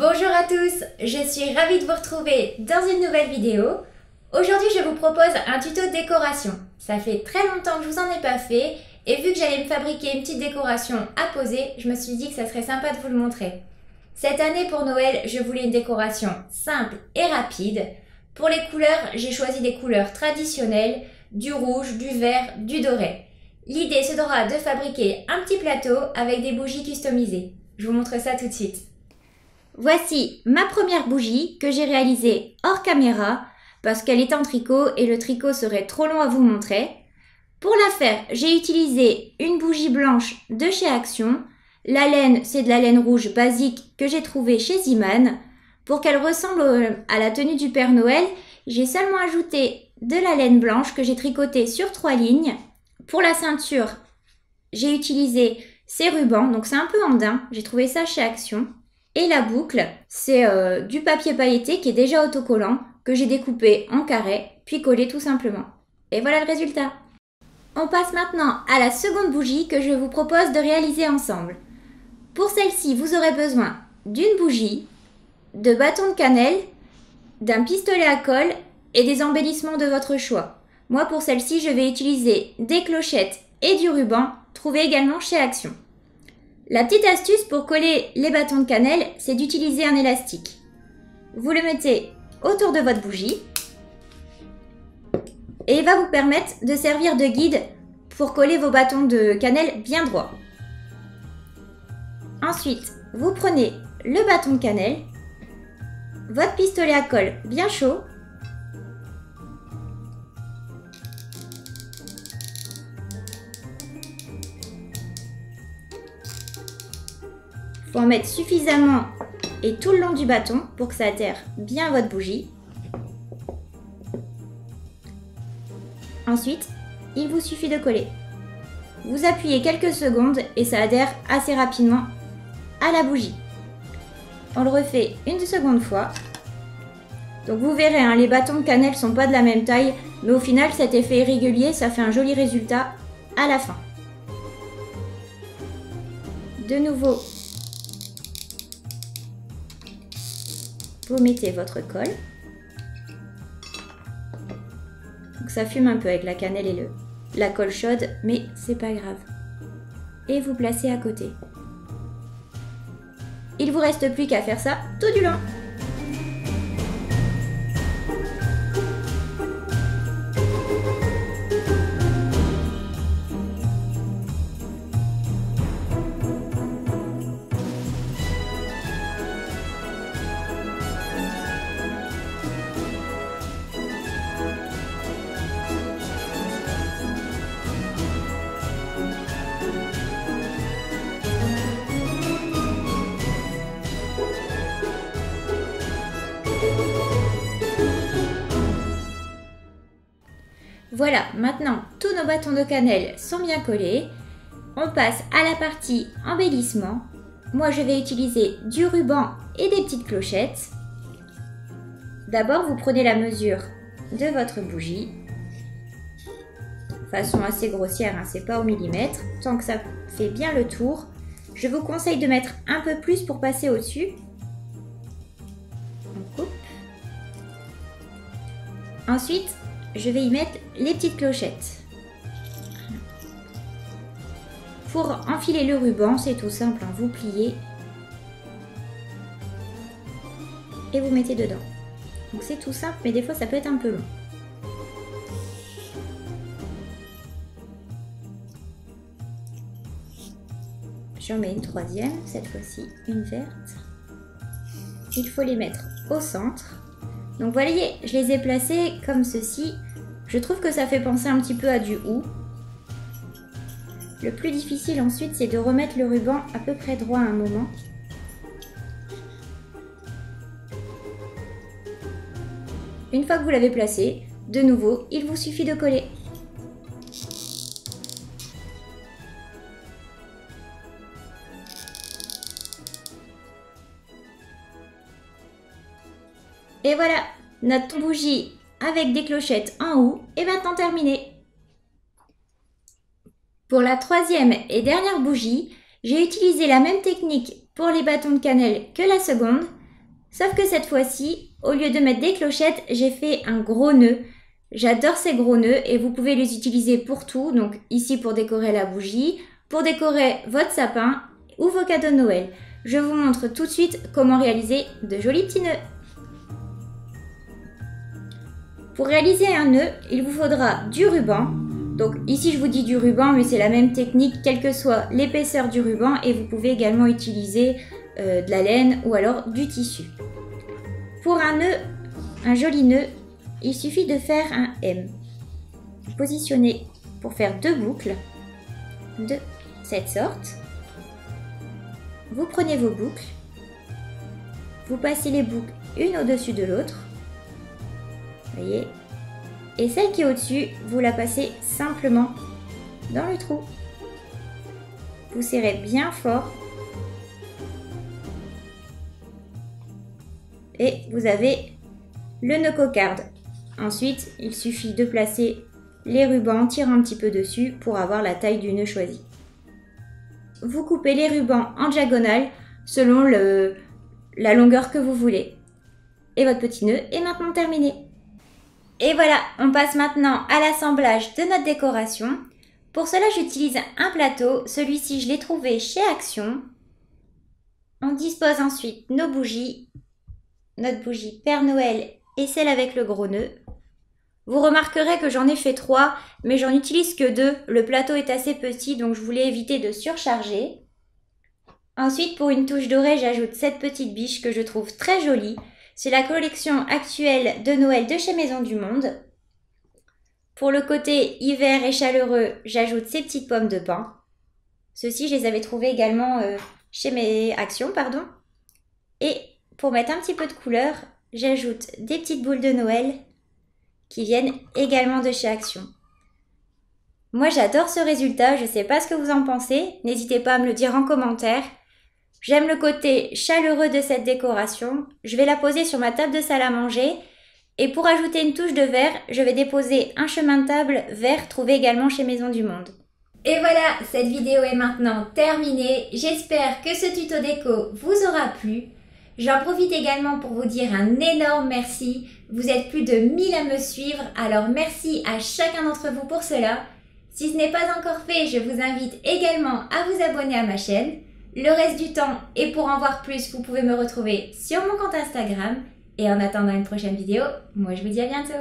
Bonjour à tous, je suis ravie de vous retrouver dans une nouvelle vidéo. Aujourd'hui je vous propose un tuto de décoration. Ça fait très longtemps que je vous en ai pas fait et vu que j'allais me fabriquer une petite décoration à poser, je me suis dit que ça serait sympa de vous le montrer. Cette année pour Noël, je voulais une décoration simple et rapide. Pour les couleurs, j'ai choisi des couleurs traditionnelles, du rouge, du vert, du doré. L'idée sera de fabriquer un petit plateau avec des bougies customisées. Je vous montre ça tout de suite. Voici ma première bougie que j'ai réalisée hors caméra parce qu'elle est en tricot et le tricot serait trop long à vous montrer. Pour la faire, j'ai utilisé une bougie blanche de chez Action. La laine, c'est de la laine rouge basique que j'ai trouvée chez Ziman. Pour qu'elle ressemble à la tenue du Père Noël, j'ai seulement ajouté de la laine blanche que j'ai tricotée sur 3 lignes. Pour la ceinture, j'ai utilisé ces rubans, donc c'est un peu en daim, j'ai trouvé ça chez Action. Et la boucle, c'est du papier pailleté qui est déjà autocollant, que j'ai découpé en carré, puis collé tout simplement. Et voilà le résultat. On passe maintenant à la seconde bougie que je vous propose de réaliser ensemble. Pour celle-ci, vous aurez besoin d'une bougie, de bâtons de cannelle, d'un pistolet à colle et des embellissements de votre choix. Moi, pour celle-ci, je vais utiliser des clochettes et du ruban, trouvé également chez Action. La petite astuce pour coller les bâtons de cannelle, c'est d'utiliser un élastique. Vous le mettez autour de votre bougie et il va vous permettre de servir de guide pour coller vos bâtons de cannelle bien droits. Ensuite, vous prenez le bâton de cannelle, votre pistolet à colle bien chaud, il faut en mettre suffisamment et tout le long du bâton pour que ça adhère bien à votre bougie. Ensuite, il vous suffit de coller. Vous appuyez quelques secondes et ça adhère assez rapidement à la bougie. On le refait une seconde fois. Donc vous verrez, hein, les bâtons de cannelle ne sont pas de la même taille, mais au final cet effet irrégulier, ça fait un joli résultat à la fin. De nouveau, vous mettez votre colle. Donc ça fume un peu avec la cannelle et la colle chaude, mais c'est pas grave. Et vous placez à côté. Il vous reste plus qu'à faire ça tout du long. Voilà, maintenant tous nos bâtons de cannelle sont bien collés. On passe à la partie embellissement. Moi je vais utiliser du ruban et des petites clochettes. D'abord vous prenez la mesure de votre bougie. Façon assez grossière, hein, c'est pas au millimètre. Tant que ça fait bien le tour. Je vous conseille de mettre un peu plus pour passer au-dessus. On coupe. Ensuite, je vais y mettre les petites clochettes. Pour enfiler le ruban, c'est tout simple, hein, vous pliez et vous mettez dedans. Donc c'est tout simple, mais des fois ça peut être un peu long. J'en mets une troisième, cette fois-ci une verte. Il faut les mettre au centre. Donc vous voyez, je les ai placés comme ceci. Je trouve que ça fait penser un petit peu à du hou. Le plus difficile ensuite, c'est de remettre le ruban à peu près droit à un moment. Une fois que vous l'avez placé, de nouveau, il vous suffit de coller. Et voilà, notre bougie avec des clochettes en haut est maintenant terminée. Pour la troisième et dernière bougie, j'ai utilisé la même technique pour les bâtons de cannelle que la seconde. Sauf que cette fois-ci, au lieu de mettre des clochettes, j'ai fait un gros nœud. J'adore ces gros nœuds et vous pouvez les utiliser pour tout. Donc ici pour décorer la bougie, pour décorer votre sapin ou vos cadeaux de Noël. Je vous montre tout de suite comment réaliser de jolis petits nœuds. Pour réaliser un nœud, il vous faudra du ruban. Donc ici je vous dis du ruban, mais c'est la même technique quelle que soit l'épaisseur du ruban et vous pouvez également utiliser de la laine ou alors du tissu. Pour un nœud, un joli nœud, il suffit de faire un M. Positionnez pour faire 2 boucles de cette sorte. Vous prenez vos boucles, vous passez les boucles une au-dessus de l'autre. Voyez. Et celle qui est au-dessus, vous la passez simplement dans le trou. Vous serrez bien fort. Et vous avez le nœud cocarde. Ensuite, il suffit de placer les rubans, tirer un petit peu dessus pour avoir la taille du nœud choisi. Vous coupez les rubans en diagonale selon la longueur que vous voulez. Et votre petit nœud est maintenant terminé. Et voilà, on passe maintenant à l'assemblage de notre décoration. Pour cela, j'utilise un plateau. Celui-ci, je l'ai trouvé chez Action. On dispose ensuite nos bougies. Notre bougie Père Noël et celle avec le gros nœud. Vous remarquerez que j'en ai fait 3, mais j'en utilise que 2. Le plateau est assez petit, donc je voulais éviter de surcharger. Ensuite, pour une touche dorée, j'ajoute cette petite biche que je trouve très jolie. C'est la collection actuelle de Noël de chez Maison du Monde. Pour le côté hiver et chaleureux, j'ajoute ces petites pommes de pin. Ceux-ci, je les avais trouvés également chez mes Actions, pardon. Et pour mettre un petit peu de couleur, j'ajoute des petites boules de Noël qui viennent également de chez Action. Moi, j'adore ce résultat, je ne sais pas ce que vous en pensez, n'hésitez pas à me le dire en commentaire. J'aime le côté chaleureux de cette décoration, je vais la poser sur ma table de salle à manger et pour ajouter une touche de vert, je vais déposer un chemin de table vert trouvé également chez Maison du Monde. Et voilà, cette vidéo est maintenant terminée, j'espère que ce tuto déco vous aura plu. J'en profite également pour vous dire un énorme merci. Vous êtes plus de 1000 à me suivre, alors merci à chacun d'entre vous pour cela. Si ce n'est pas encore fait, je vous invite également à vous abonner à ma chaîne. Le reste du temps, et pour en voir plus, vous pouvez me retrouver sur mon compte Instagram. Et en attendant une prochaine vidéo, moi je vous dis à bientôt.